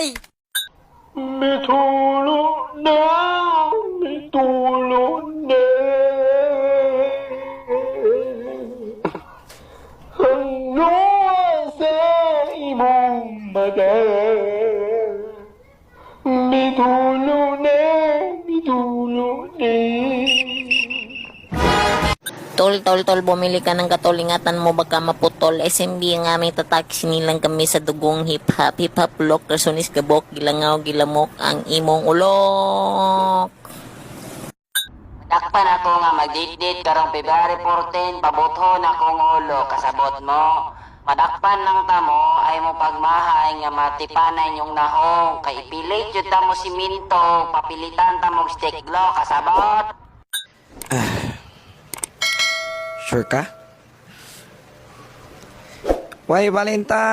day. Mitulog na, mitulog na. Ano sa imong mata? Mitulog na, mitulog na. Tol, bumili ka ng katol, ingatan mo baka maputol. SMB ang aming tataksin nilang kami sa dugong hip-hop. Hip-hop look, rasunis gabok, gilangaw, gilamok, ang imong ulok. Dakpan ako nga mag-date-date karong February 14, pabuthon akong ulo, kasabot mo. Madakpan lang tamo ay mo pagmahay nga matipanay yung nahong. Kay ipilit yun tamo si Minto, papilitan tamo stick glow, kasabot. Sure ka? Why Valentine's?